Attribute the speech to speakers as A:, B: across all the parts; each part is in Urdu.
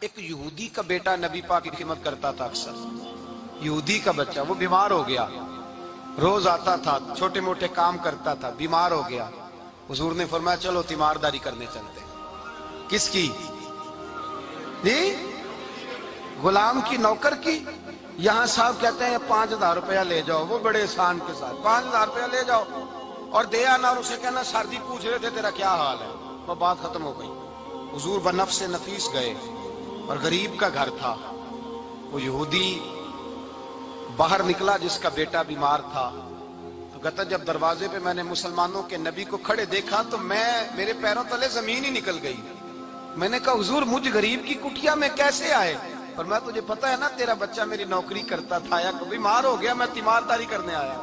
A: ایک یہودی کا بیٹا نبی پاک کی خدمت کرتا تھا اکثر. یہودی کا بچہ وہ بیمار ہو گیا, روز آتا تھا, چھوٹے موٹے کام کرتا تھا, بیمار ہو گیا. حضور نے فرمایا چلو تیمارداری کرنے چلتے. کس کی؟ جی غلام کی, نوکر کی. یہاں صاحب کہتے ہیں 5,000 روپیہ لے جاؤ, وہ بڑے احسان کے ساتھ 5,000 روپیہ لے جاؤ اور دے آنا, اور اسے کہنا سردی پوچھ رہے تھے تیرا کیا حال ہے. وہ بات ختم ہو گئی. حضور بنفس نفیس گئے اور غریب کا گھر تھا. وہ یہودی باہر نکلا جس کا بیٹا بیمار تھا. تو کہتا جب دروازے پہ میں نے مسلمانوں کے نبی کو کھڑے دیکھا تو میرے پیروں تلے زمین ہی نکل گئی. میں نے کہا حضور مجھ غریب کی کٹیا میں کیسے آئے؟ اور میں تجھے پتا ہے نا تیرا بچہ میری نوکری کرتا تھا, یا بیمار ہو گیا, میں تیمارداری کرنے آیا.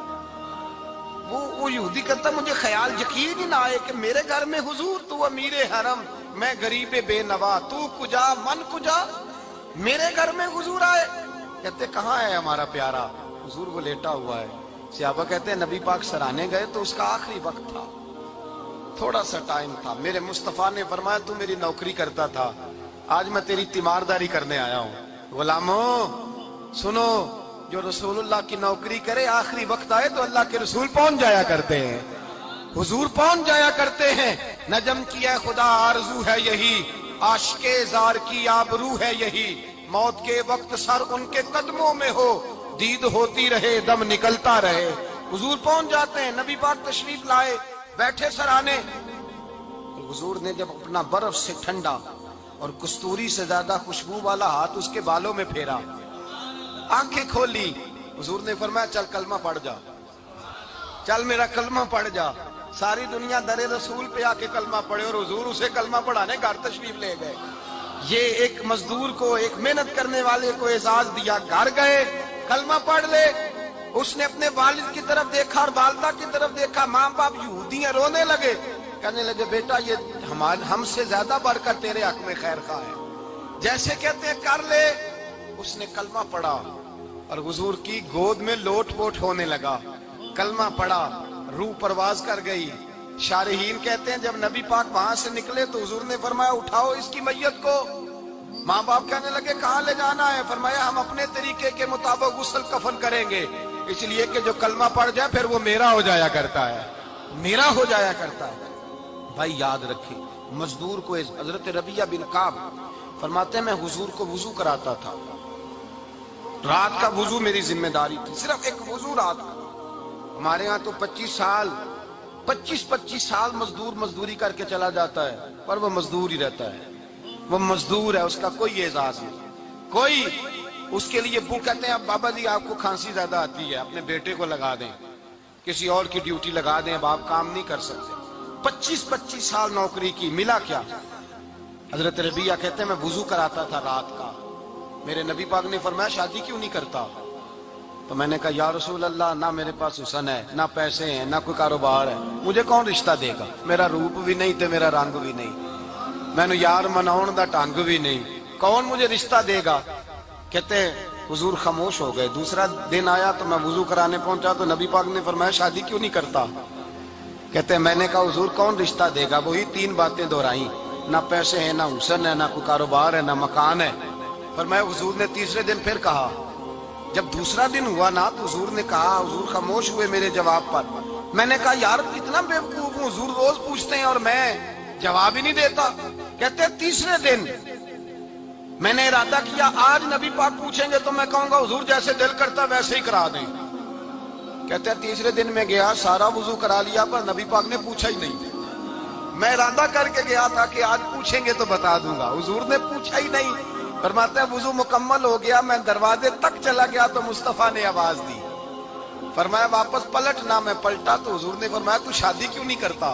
A: وہ یہودی کہتا مجھے خیال یقین ہی نہ آئے کہ میرے گھر میں حضور, تو امیر حرم, میں غریب بے نوا, تو کجا من کجا, میرے گھر میں حضور آئے. کہتے کہاں ہے ہمارا پیارا؟ حضور وہ لیٹا ہوا ہے. صحابہ کہتے ہیں نبی پاک سرانے گئے تو اس کا آخری وقت تھا, تھوڑا سا ٹائم تھا. میرے مصطفیٰ نے فرمایا تو میری نوکری کرتا تھا, آج میں تیری تیمارداری کرنے آیا ہوں. غلاموں سنو, جو رسول اللہ کی نوکری کرے آخری وقت آئے تو اللہ کے رسول پہنچ جایا کرتے ہیں, حضور پہنچ جایا کرتے ہیں. نجم کی اے خدا آرزو ہے یہی, عاشق زار کی آبرو ہے یہی, موت کے وقت سر ان کے قدموں میں ہو, دید ہوتی رہے دم نکلتا رہے. حضور پہنچ جاتے ہیں. نبی پاک تشریف لائے, بیٹھے سرانے. حضور نے جب اپنا برف سے ٹھنڈا اور کستوری سے زیادہ خوشبو والا ہاتھ اس کے بالوں میں پھیرا, آنکھیں کھولی. حضور نے فرمایا چل کلمہ پڑھ جا, چل میرا کلمہ پڑھ جا. ساری دنیا در رسول پہ آ کے کلمہ پڑھے اور حضور اسے کلمہ پڑھانے گھر تشریف لے گئے. یہ ایک مزدور کو, ایک محنت کرنے والے کو اعزاز دیا. گھر گئے, کلمہ پڑھ لے. اس نے اپنے والد کی طرف دیکھا اور والدہ کی طرف دیکھا. ماں باپ یہودی ہیں, رونے لگے, کہنے لگے بیٹا یہ ہم سے زیادہ بڑھ کر تیرے حق میں خیر خواہ ہے, جیسے کہتے ہیں کر لے. اس نے کلمہ پڑھا اور حضور کی گود میں لوٹ پوٹ ہونے لگا. کلمہ پڑھا, روح پرواز کر گئی. شارحین کہتے ہیں جب نبی پاک وہاں سے نکلے تو حضور نے فرمایا اٹھاؤ اس کی میت کو. ماں باپ کہنے لگے کہاں لے جانا ہے؟ فرمایا ہم اپنے طریقے کے مطابق غسل کفن کریں گے, اس لیے کہ جو کلمہ پڑھ جائے پھر وہ میرا ہو جایا کرتا ہے, میرا ہو جایا کرتا ہے. بھائی یاد رکھیں, مزدور کو حضرت ربیعہ بن کعب فرماتے ہیں میں حضور کو وضو کراتا تھا. رات کا وضو میری ذمہ داری تھی, صرف ایک وضو رات کا. ہمارے ہاں تو 25 سال مزدور مزدوری کر کے چلا جاتا ہے, پر وہ مزدور ہی رہتا ہے. وہ مزدور ہے, اس کا کوئی اعزاز نہیں, کوئی اس کے لیے. وہ کہتے ہیں اب بابا جی آپ کو کھانسی زیادہ آتی ہے, اپنے بیٹے کو لگا دیں, کسی اور کی ڈیوٹی لگا دیں, اب آپ کام نہیں کر سکتے. 25 سال نوکری کی, ملا کیا؟ حضرت ربیعہ کہتے ہیں میں وضو کراتا تھا رات کا. میرے نبی پاک نے فرمایا شادی کیوں نہیں کرتا؟ تو میں نے کہا یا رسول اللہ نہ میرے پاس حسن ہے, نہ پیسے ہیں, نہ کوئی کاروبار ہے, مجھے کون رشتہ دے گا؟ میرا روپ بھی نہیں تے میرا رنگ بھی نہیں, میں نے یار مناؤن دا ٹانگ بھی نہیں, کون مجھے رشتہ دے گا؟ کہتے ہیں حضور خاموش ہو گئے. دوسرا دن آیا تو میں وضو کرانے پہنچا تو نبی پاک نے فرمایا شادی کیوں نہیں کرتا؟ کہتے ہیں میں نے کہا حضور کون رشتہ دے گا؟ وہی 3 باتیں دہرائیں, نہ پیسے ہیں, نہ حسن ہے, نہ کوئی کاروبار ہے, نہ مکان ہے. فرمایا حضور نے تیسرے دن پھر کہا. جب دوسرا دن ہوا نا تو حضور نے کہا, حضور خاموش ہوئے میرے جواب پر. میں نے کہا یار اتنا بیوقوف ہوں, حضور روز پوچھتے ہیں اور میں جواب ہی نہیں دیتا. کہتے ہیں تیسرے دن میں نے ارادہ کیا آج نبی پاک پوچھیں گے تو میں کہوں گا حضور جیسے دل کرتا ویسے ہی کرا دیں. کہتے ہیں تیسرے دن میں گیا, سارا وضو کرا لیا, پر نبی پاک نے پوچھا ہی نہیں. میں ارادہ کر کے گیا تھا کہ آج پوچھیں گے تو بتا دوں گا, حضور نے پوچھا ہی نہیں. فرماتے ہیں وضو مکمل ہو گیا, میں دروازے تک چلا گیا تو مصطفیٰ نے آواز دی. فرمایا واپس پلٹنا, میں پلٹا تو حضور نے فرمایا تو شادی کیوں نہیں کرتا؟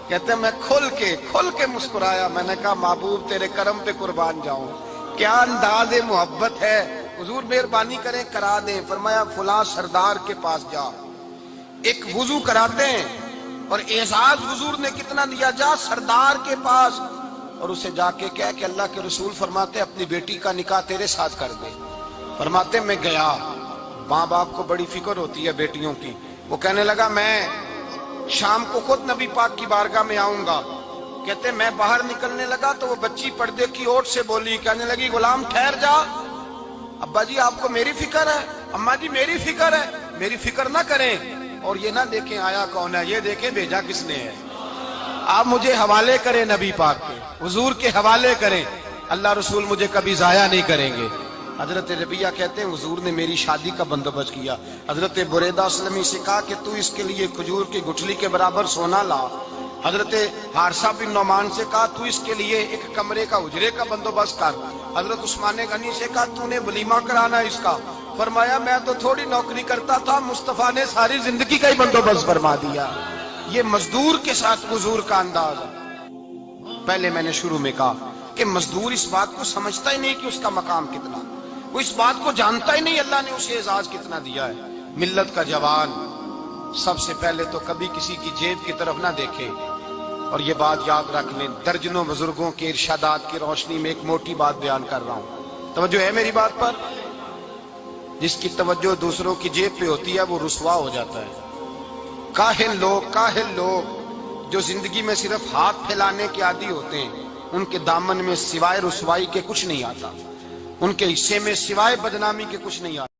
A: کہتے ہیں میں کھل کے مسکرایا. میں نے کہا محبوب تیرے کرم پہ قربان جاؤں, کیا انداز محبت ہے, حضور مہربانی کریں کرا دیں. فرمایا فلاں سردار کے پاس جا, ایک وضو کراتے ہیں, اور اعزاز حضور نے کتنا دیا, جا سردار کے پاس اور اسے جا کے کہہ کہ اللہ کے رسول فرماتے اپنی بیٹی کا نکاح تیرے ساتھ کر دے. فرماتے میں گیا, ماں باپ کو بڑی فکر ہوتی ہے بیٹیوں کی. وہ کہنے لگا میں شام کو خود نبی پاک کی بارگاہ میں آؤں گا, کہتے میں باہر نکلنے لگا تو وہ بچی پردے کی اوٹ سے بولی، کہنے لگی غلام ٹھہر جا، ابا جی آپ کو میری فکر ہے، اماں جی میری فکر ہے، میری فکر نہ کریں اور یہ نہ دیکھیں آیا کون ہے، یہ دیکھیں بھیجا کس نے ہے۔ آپ مجھے حوالے کریں نبی پاک کے، حضور کے حوالے کریں، اللہ رسول مجھے کبھی ضائع نہیں کریں گے۔ حضرت ربیہ کہتے ہیں حضور نے میری شادی کا بندوبست کیا۔ حضرت بریدہ اسلمی سے کہا کہ تو اس کے لیے کھجور کی گٹھلی کے برابر سونا لا۔ حضرت حارثہ بن نعمان سے کہا تو اس کے لیے ایک کمرے کا اجرے کا بندوبست کر۔ حضرت عثمان غنی سے کہا تو نے ولیمہ کرانا اس کا۔ فرمایا میں تو تھوڑی نوکری کرتا تھا، مصطفیٰ نے ساری زندگی کا ہی بندوبست فرما دیا۔ یہ مزدور کے ساتھ حضور کا انداز ہے۔ پہلے میں نے شروع میں کہا کہ مزدور اس بات کو سمجھتا ہی نہیں کہ اس کا مقام کتنا، وہ اس بات کو جانتا ہی نہیں اللہ نے اسے اعزاز کتنا دیا ہے۔ ملت کا جوان سب سے پہلے تو کبھی کسی کی جیب کی طرف نہ دیکھے، اور یہ بات یاد رکھ لیں، درجنوں بزرگوں کے ارشادات کی روشنی میں ایک موٹی بات بیان کر رہا ہوں، توجہ ہے میری بات پر؟ جس کی توجہ دوسروں کی جیب پہ ہوتی ہے وہ رسوا ہو جاتا ہے۔ کاہل لوگ جو زندگی میں صرف ہاتھ پھیلانے کے عادی ہوتے ہیں، ان کے دامن میں سوائے رسوائی کے کچھ نہیں آتا، ان کے حصے میں سوائے بدنامی کے کچھ نہیں آتا۔